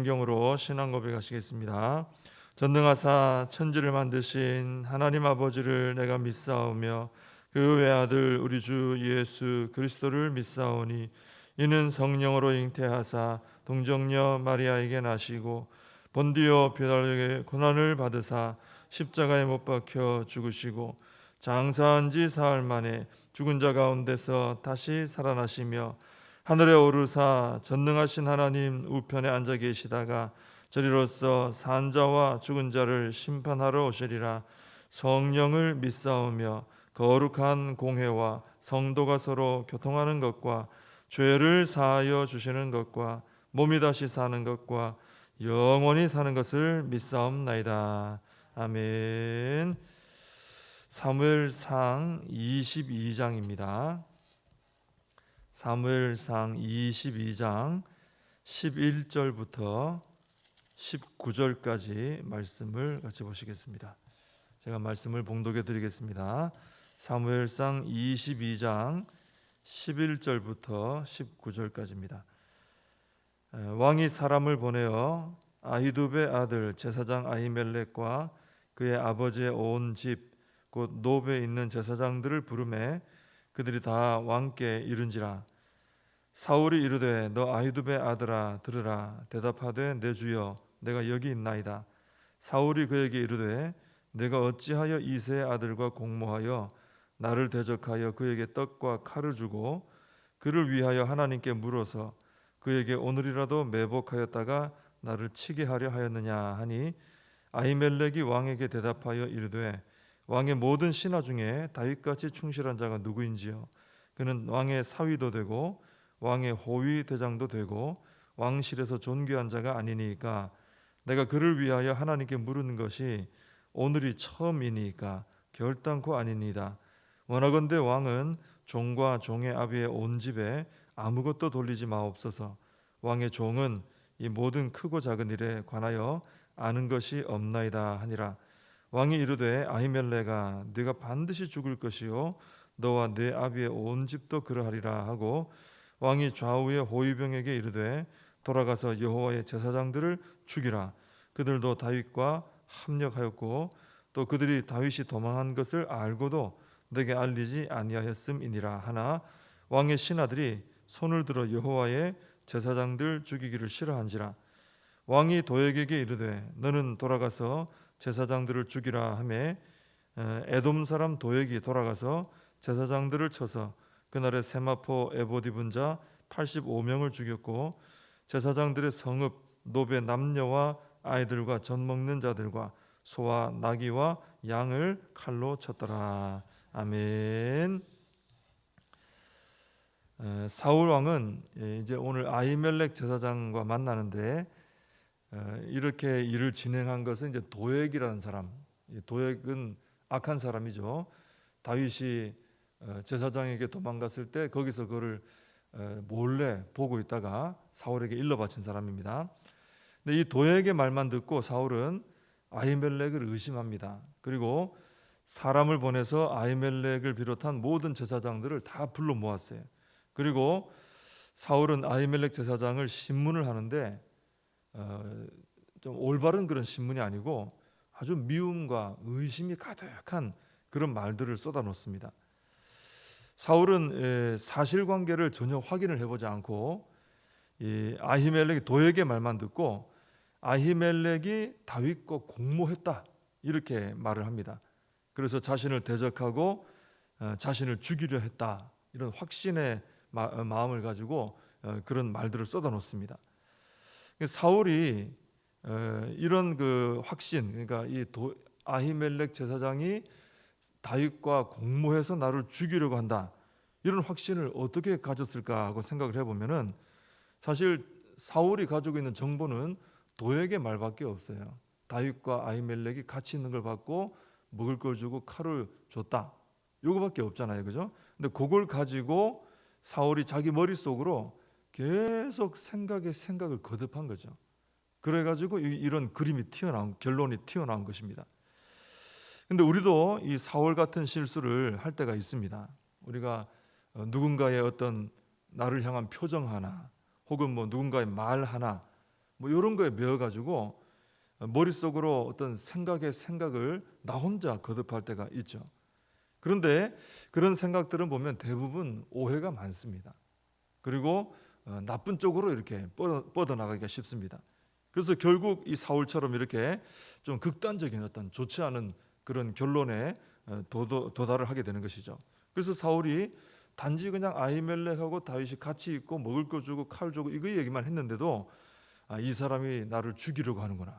성경으로 신앙 고백하시겠습니다. 전능하사 천지를 만드신 하나님 아버지를 내가 믿사오며 그 외아들 우리 주 예수 그리스도를 믿사오니 이는 성령으로 잉태하사 동정녀 마리아에게 나시고 본디오 빌라도에게 고난을 받으사 십자가에 못 박혀 죽으시고 장사한 지 사흘 만에 죽은 자 가운데서 다시 살아나시며 하늘에 오르사 전능하신 하나님 우편에 앉아 계시다가 저리로서 산 자와 죽은 자를 심판하러 오시리라. 성령을 믿사오며 거룩한 공회와 성도가 서로 교통하는 것과 죄를 사하여 주시는 것과 몸이 다시 사는 것과 영원히 사는 것을 믿사옵나이다. 아멘. 사무엘상 22장입니다. 사무엘상 22장 11절부터 19절까지 말씀을 같이 보시겠습니다. 제가 말씀을 봉독해 드리겠습니다. 사무엘상 22장 11절부터 19절까지입니다. 왕이 사람을 보내어 아히두베 아들 제사장 아히멜렉과 그의 아버지의 온 집 곧 노베에 있는 제사장들을 부르매 그들이 다 왕께 이른지라. 사울이 이르되 너 아히두베 아들아 들으라. 대답하되 내 주여 내가 여기 있나이다. 사울이 그에게 이르되 내가 어찌하여 이새의 아들과 공모하여 나를 대적하여 그에게 떡과 칼을 주고 그를 위하여 하나님께 물어서 그에게 오늘이라도 매복하였다가 나를 치게 하려 하였느냐 하니 아히멜렉이 왕에게 대답하여 이르되 왕의 모든 신하 중에 다윗같이 충실한 자가 누구인지요? 그는 왕의 사위도 되고 왕의 호위 대장도 되고 왕실에서 존귀한 자가 아니니까 내가 그를 위하여 하나님께 물은 것이 오늘이 처음이니까 결단코 아니니이다. 원하건대 왕은 종과 종의 아비의 온 집에 아무것도 돌리지 마옵소서. 왕의 종은 이 모든 크고 작은 일에 관하여 아는 것이 없나이다 하니라. 왕이 이르되 아히멜렉아 네가 반드시 죽을 것이요 너와 네 아비의 온 집도 그러하리라 하고 왕이 좌우의 호위병에게 이르되 돌아가서 여호와의 제사장들을 죽이라. 그들도 다윗과 합력하였고 또 그들이 다윗이 도망한 것을 알고도 내게 알리지 아니하였음이니라 하나 왕의 신하들이 손을 들어 여호와의 제사장들 죽이기를 싫어한지라. 왕이 도액에게 이르되 너는 돌아가서 제사장들을 죽이라 하매 에돔 사람 도액이 돌아가서 제사장들을 쳐서 그날에 세마포 에봇 입은 자 85명을 죽였고 제사장들의 성읍 노베 남녀와 아이들과 젖 먹는 자들과 소와 나귀와 양을 칼로 쳤더라. 아멘. 사울 왕은 이제 오늘 아히멜렉 제사장과 만나는데 이렇게 일을 진행한 것은 이제 도액이라는 사람. 도액은 악한 사람이죠. 다윗이 제사장에게 도망갔을 때 거기서 그를 몰래 보고 있다가 사울에게 일러 바친 사람입니다. 근데 이 도액의 말만 듣고 사울은 아히멜렉을 의심합니다. 그리고 사람을 보내서 아히멜렉을 비롯한 모든 제사장들을 다 불러 모았어요. 그리고 사울은 아히멜렉 제사장을 신문을 하는데 좀 올바른 그런 신문이 아니고 아주 미움과 의심이 가득한 그런 말들을 쏟아놓습니다. 사울은 사실관계를 전혀 확인을 해보지 않고 이 아히멜렉이 도액의 말만 듣고 아히멜렉이 다윗과 공모했다 이렇게 말을 합니다. 그래서 자신을 대적하고 자신을 죽이려 했다 이런 확신의 마음을 가지고 그런 말들을 쏟아놓습니다. 사울이 이런 그 확신, 그러니까 이 아히멜렉 제사장이 다윗과 공모해서 나를 죽이려고 한다 이런 확신을 어떻게 가졌을까 하고 생각을 해보면은 사실 사울이 가지고 있는 정보는 도액의 말밖에 없어요. 다윗과 아히멜렉이 같이 있는 걸 받고 먹을 걸 주고 칼을 줬다 이거밖에 없잖아요, 그죠? 근데 그걸 가지고 사울이 자기 머릿속으로 계속 생각을 거듭한 거죠. 그래가지고 이런 그림이 튀어나온, 결론이 튀어나온 것입니다. 근데 우리도 이 사울 같은 실수를 할 때가 있습니다. 우리가 누군가의 어떤 나를 향한 표정 하나, 혹은 뭐 누군가의 말 하나, 뭐 이런 거에 매여가지고 머릿속으로 어떤 생각을 나 혼자 거듭할 때가 있죠. 그런데 그런 생각들은 보면 대부분 오해가 많습니다. 그리고 나쁜 쪽으로 이렇게 뻗어나가기가 쉽습니다. 그래서 결국 이 사울처럼 이렇게 좀 극단적인 어떤 좋지 않은 그런 결론에 도달을 하게 되는 것이죠. 그래서 사울이 단지 그냥 아히멜렉하고 다윗이 같이 있고 먹을 거 주고 칼 주고 이거 얘기만 했는데도 이 사람이 나를 죽이려고 하는구나,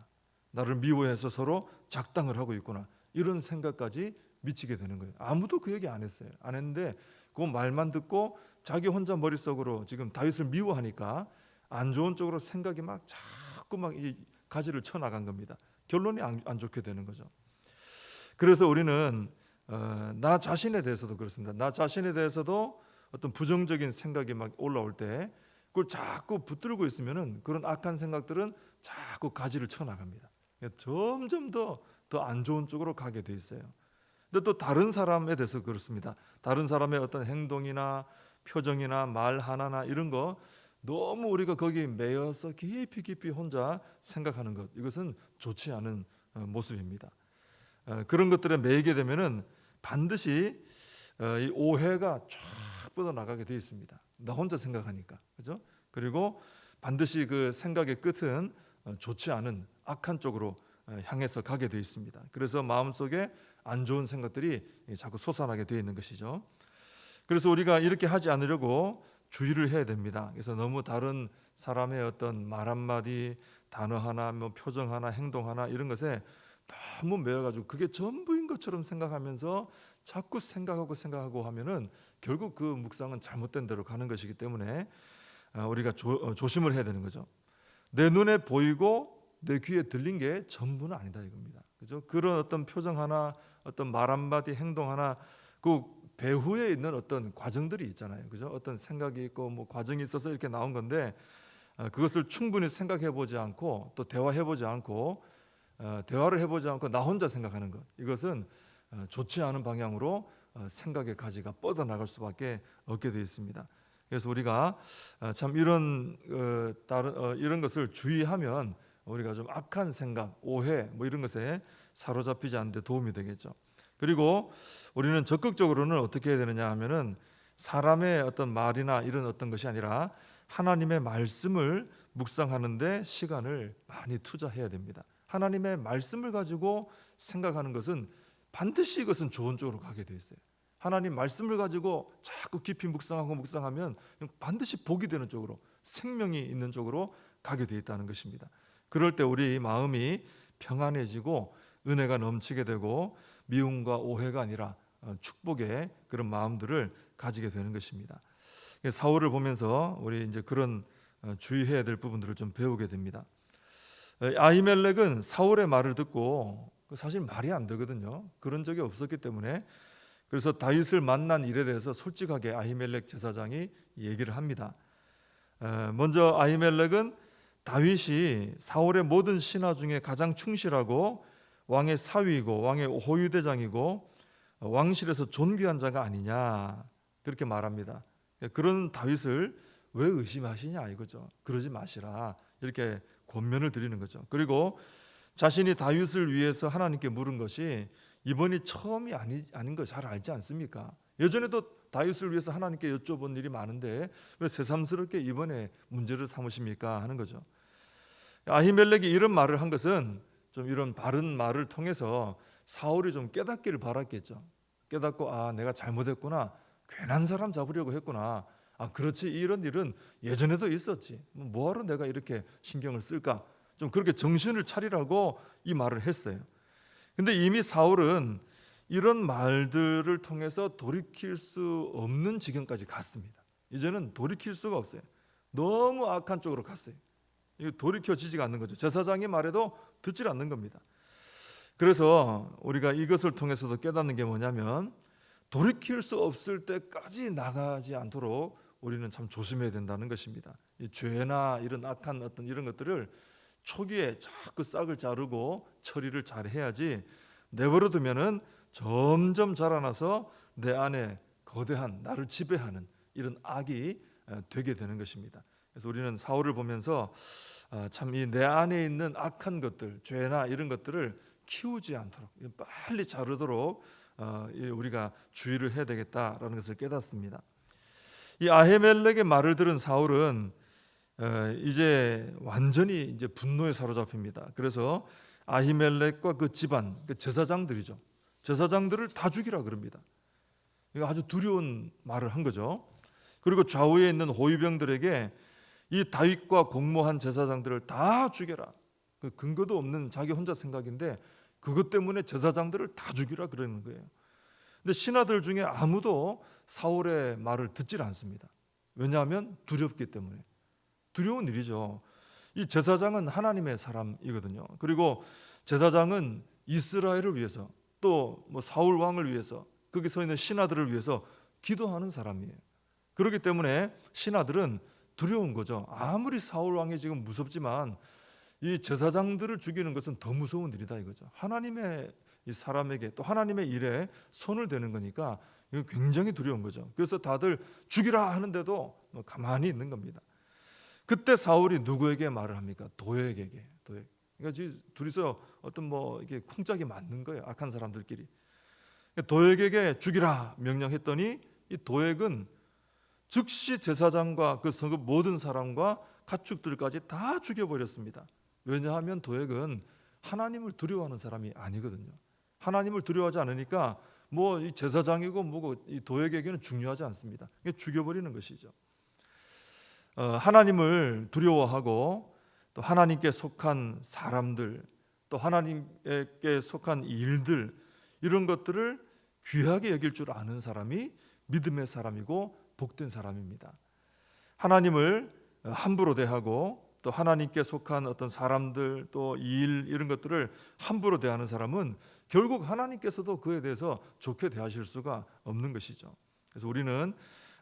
나를 미워해서 서로 작당을 하고 있구나, 이런 생각까지 미치게 되는 거예요. 아무도 그 얘기 안 했어요. 안 했는데 그 말만 듣고 자기 혼자 머릿속으로 지금 다윗을 미워하니까 안 좋은 쪽으로 생각이 막 자꾸 막 이 가지를 쳐나간 겁니다. 결론이 안 좋게 되는 거죠. 그래서 우리는 나 자신에 대해서도 그렇습니다. 나 자신에 대해서도 어떤 부정적인 생각이 막 올라올 때 그걸 자꾸 붙들고 있으면은 그런 악한 생각들은 자꾸 가지를 쳐나갑니다. 점점 더 안 좋은 쪽으로 가게 돼 있어요. 근데 또 다른 사람에 대해서 그렇습니다. 다른 사람의 어떤 행동이나 표정이나 말 하나나 이런 거 너무 우리가 거기에 매여서 깊이 혼자 생각하는 것, 이것은 좋지 않은 모습입니다. 그런 것들에 매이게 되면은 반드시 이 오해가 쫙 뻗어나가게 되어 있습니다. 나 혼자 생각하니까, 그죠? 그리고 반드시 그 생각의 끝은 좋지 않은 악한 쪽으로 향해서 가게 되어 있습니다. 그래서 마음속에 안 좋은 생각들이 자꾸 솟아나게 되어 있는 것이죠. 그래서 우리가 이렇게 하지 않으려고 주의를 해야 됩니다. 그래서 너무 다른 사람의 어떤 말 한마디, 단어 하나, 뭐 표정 하나, 행동 하나 이런 것에 너무 매여가지고 그게 전부인 것처럼 생각하면서 자꾸 생각하고 하면은 결국 그 묵상은 잘못된 대로 가는 것이기 때문에 우리가 조심을 해야 되는 거죠. 내 눈에 보이고 내 귀에 들린 게 전부는 아니다 이겁니다. 그죠? 그런 어떤 표정 하나, 어떤 말 한마디, 행동 하나, 그 배후에 있는 어떤 과정들이 있잖아요. 그죠? 어떤 생각이 있고 뭐 과정이 있어서 이렇게 나온 건데 그것을 충분히 생각해 보지 않고 또 대화해 보지 않고 대화를 해보지 않고 나 혼자 생각하는 것, 이것은 좋지 않은 방향으로 생각의 가지가 뻗어나갈 수밖에 없게 되어 있습니다. 그래서 우리가 참 이런 것을 주의하면 우리가 좀 악한 생각, 오해 뭐 이런 것에 사로잡히지 않는 데 도움이 되겠죠. 그리고 우리는 적극적으로는 어떻게 해야 되느냐 하면은 사람의 어떤 말이나 이런 어떤 것이 아니라 하나님의 말씀을 묵상하는데 시간을 많이 투자해야 됩니다. 하나님의 말씀을 가지고 생각하는 것은 반드시 이것은 좋은 쪽으로 가게 돼 있어요. 하나님 말씀을 가지고 자꾸 깊이 묵상하면 반드시 복이 되는 쪽으로, 생명이 있는 쪽으로 가게 돼 있다는 것입니다. 그럴 때 우리 마음이 평안해지고 은혜가 넘치게 되고 미움과 오해가 아니라 축복의 그런 마음들을 가지게 되는 것입니다. 사울을 보면서 우리 이제 그런 주의해야 될 부분들을 좀 배우게 됩니다. 아히멜렉은 사울의 말을 듣고 사실 말이 안 되거든요. 그런 적이 없었기 때문에. 그래서 다윗을 만난 일에 대해서 솔직하게 아히멜렉 제사장이 얘기를 합니다. 먼저 아히멜렉은 다윗이 사울의 모든 신하 중에 가장 충실하고 왕의 사위이고 왕의 호위대장이고 왕실에서 존귀한 자가 아니냐, 그렇게 말합니다. 그런 다윗을 왜 의심하시냐 이거죠. 그러지 마시라, 이렇게 권면을 드리는 거죠. 그리고 자신이 다윗을 위해서 하나님께 물은 것이 이번이 처음이 아닌 거 잘 알지 않습니까? 예전에도 다윗을 위해서 하나님께 여쭤본 일이 많은데 왜 새삼스럽게 이번에 문제를 삼으십니까 하는 거죠. 아히멜렉이 이런 말을 한 것은 좀 이런 바른 말을 통해서 사울이 좀 깨닫기를 바랐겠죠. 깨닫고 내가 잘못했구나, 괜한 사람 잡으려고 했구나, 그렇지, 이런 일은 예전에도 있었지, 뭐하러 내가 이렇게 신경을 쓸까, 좀 그렇게 정신을 차리라고 이 말을 했어요. 근데 이미 사울은 이런 말들을 통해서 돌이킬 수 없는 지경까지 갔습니다. 이제는 돌이킬 수가 없어요. 너무 악한 쪽으로 갔어요. 이거 돌이켜지지가 않는 거죠. 제사장이 말해도 듣질 않는 겁니다. 그래서 우리가 이것을 통해서도 깨닫는 게 뭐냐면 돌이킬 수 없을 때까지 나가지 않도록 우리는 참 조심해야 된다는 것입니다. 이 죄나 이런 악한 어떤 이런 것들을 초기에 자꾸 싹을 자르고 처리를 잘 해야지, 내버려 두면은 점점 자라나서 내 안에 거대한 나를 지배하는 이런 악이 되게 되는 것입니다. 그래서 우리는 사울을 보면서 참 이 내 안에 있는 악한 것들, 죄나 이런 것들을 키우지 않도록 빨리 자르도록 우리가 주의를 해야 되겠다라는 것을 깨닫습니다. 이 아히멜렉의 말을 들은 사울은 이제 완전히 이제 분노에 사로잡힙니다. 그래서 아히멜렉과 그 집안, 그 제사장들이죠. 제사장들을 다 죽이라 그럽니다. 이거 아주 두려운 말을 한 거죠. 그리고 좌우에 있는 호위병들에게 이 다윗과 공모한 제사장들을 다 죽여라. 그 근거도 없는 자기 혼자 생각인데 그것 때문에 제사장들을 다 죽이라 그러는 거예요. 근데 신하들 중에 아무도 사울의 말을 듣질 않습니다. 왜냐하면 두렵기 때문에. 두려운 일이죠. 이 제사장은 하나님의 사람이거든요. 그리고 제사장은 이스라엘을 위해서 또 뭐 사울 왕을 위해서 거기 서 있는 신하들을 위해서 기도하는 사람이에요. 그렇기 때문에 신하들은 두려운 거죠. 아무리 사울 왕이 지금 무섭지만 이 제사장들을 죽이는 것은 더 무서운 일이다 이거죠. 하나님의 이 사람에게 또 하나님의 일에 손을 대는 거니까 이거 굉장히 두려운 거죠. 그래서 다들 죽이라 하는데도 가만히 있는 겁니다. 그때 사울이 누구에게 말을 합니까? 도액에게. 도액. 그러니까 둘이서 어떤 뭐 이게 쿵짝이 맞는 거예요. 악한 사람들끼리. 도액에게 죽이라 명령했더니 이 도액은 즉시 제사장과 그 성읍 모든 사람과 가축들까지 다 죽여버렸습니다. 왜냐하면 도액은 하나님을 두려워하는 사람이 아니거든요. 하나님을 두려워하지 않으니까 뭐 이 제사장이고 뭐고 이 도액에게는 중요하지 않습니다. 죽여버리는 것이죠. 하나님을 두려워하고 또 하나님께 속한 사람들, 또 하나님께 속한 일들, 이런 것들을 귀하게 여길 줄 아는 사람이 믿음의 사람이고 복된 사람입니다. 하나님을 함부로 대하고 또 하나님께 속한 어떤 사람들 또 일 이런 것들을 함부로 대하는 사람은 결국 하나님께서도 그에 대해서 좋게 대하실 수가 없는 것이죠. 그래서 우리는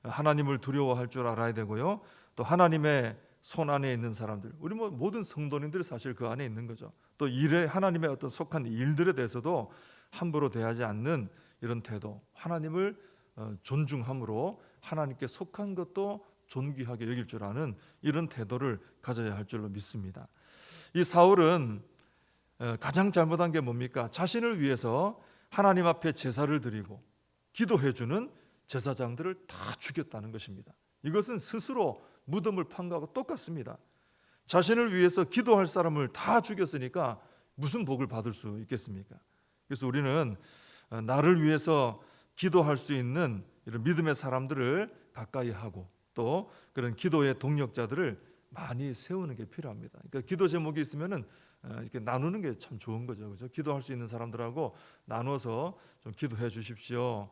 하나님을 두려워할 줄 알아야 되고요. 또 하나님의 손 안에 있는 사람들, 우리 뭐 모든 성도님들이 사실 그 안에 있는 거죠. 또 일에 하나님의 어떤 속한 일들에 대해서도 함부로 대하지 않는 이런 태도, 하나님을 존중함으로 하나님께 속한 것도 존귀하게 여길 줄 아는 이런 태도를 가져야 할 줄로 믿습니다. 이 사울은 가장 잘못한 게 뭡니까? 자신을 위해서 하나님 앞에 제사를 드리고 기도해주는 제사장들을 다 죽였다는 것입니다. 이것은 스스로 무덤을 판 거하고 똑같습니다. 자신을 위해서 기도할 사람을 다 죽였으니까 무슨 복을 받을 수 있겠습니까? 그래서 우리는 나를 위해서 기도할 수 있는 이런 믿음의 사람들을 가까이 하고 또 그런 기도의 동력자들을 많이 세우는 게 필요합니다. 그러니까 기도 제목이 있으면은 이렇게 나누는 게 참 좋은 거죠, 그렇죠? 기도할 수 있는 사람들하고 나눠서 좀 기도해 주십시오.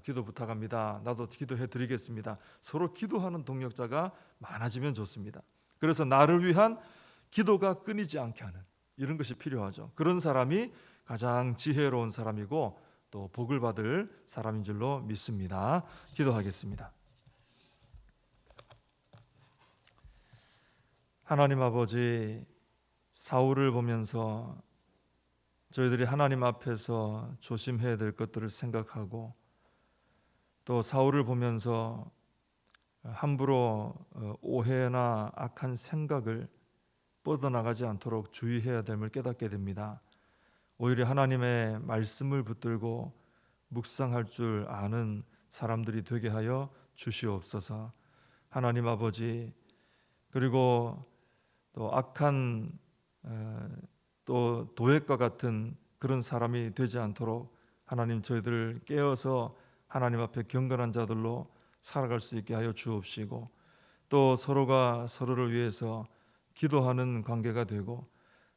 기도 부탁합니다. 나도 기도해 드리겠습니다. 서로 기도하는 동력자가 많아지면 좋습니다. 그래서 나를 위한 기도가 끊이지 않게 하는 이런 것이 필요하죠. 그런 사람이 가장 지혜로운 사람이고 또 복을 받을 사람인 줄로 믿습니다. 기도하겠습니다. 하나님 아버지, 사울을 보면서 저희들이 하나님 앞에서 조심해야 될 것들을 생각하고 또 사울을 보면서 함부로 오해나 악한 생각을 뻗어나가지 않도록 주의해야 됨을 깨닫게 됩니다. 오히려 하나님의 말씀을 붙들고 묵상할 줄 아는 사람들이 되게 하여 주시옵소서. 하나님 아버지, 그리고 또 악한 또 도액과 같은 그런 사람이 되지 않도록 하나님 저희들을 깨어서 하나님 앞에 경건한 자들로 살아갈 수 있게 하여 주옵시고 또 서로가 서로를 위해서 기도하는 관계가 되고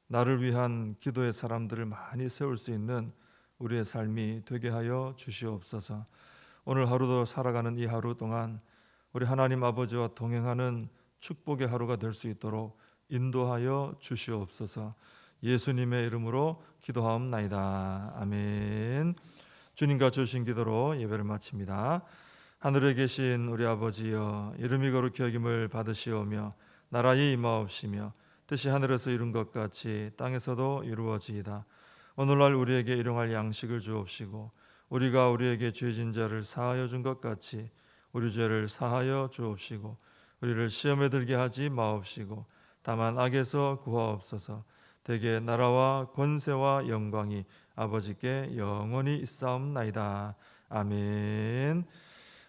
나를 위한 기도의 사람들을 많이 세울 수 있는 우리의 삶이 되게 하여 주시옵소서. 오늘 하루도 살아가는 이 하루 동안 우리 하나님 아버지와 동행하는 축복의 하루가 될 수 있도록 인도하여 주시옵소서. 예수님의 이름으로 기도하옵나이다. 아멘. 주님과 주신 기도로 예배를 마칩니다. 하늘에 계신 우리 아버지여, 이름이 거룩히 여김을 받으시오며 나라의 임하옵시며 뜻이 하늘에서 이룬 것 같이 땅에서도 이루어지이다. 오늘날 우리에게 일용할 양식을 주옵시고 우리가 우리에게 죄진 자를 사하여 준 것 같이 우리 죄를 사하여 주옵시고 우리를 시험에 들게 하지 마옵시고 다만 악에서 구하옵소서. 대개 나라와 권세와 영광이 아버지께 영원히 있사옵나이다. 아멘.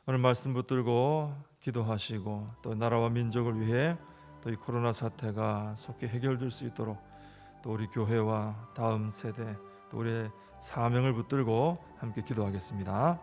오늘 말씀 붙들고 기도하시고 또 나라와 민족을 위해 또 이 코로나 사태가 속히 해결될 수 있도록 또 우리 교회와 다음 세대 또 우리의 사명을 붙들고 함께 기도하겠습니다.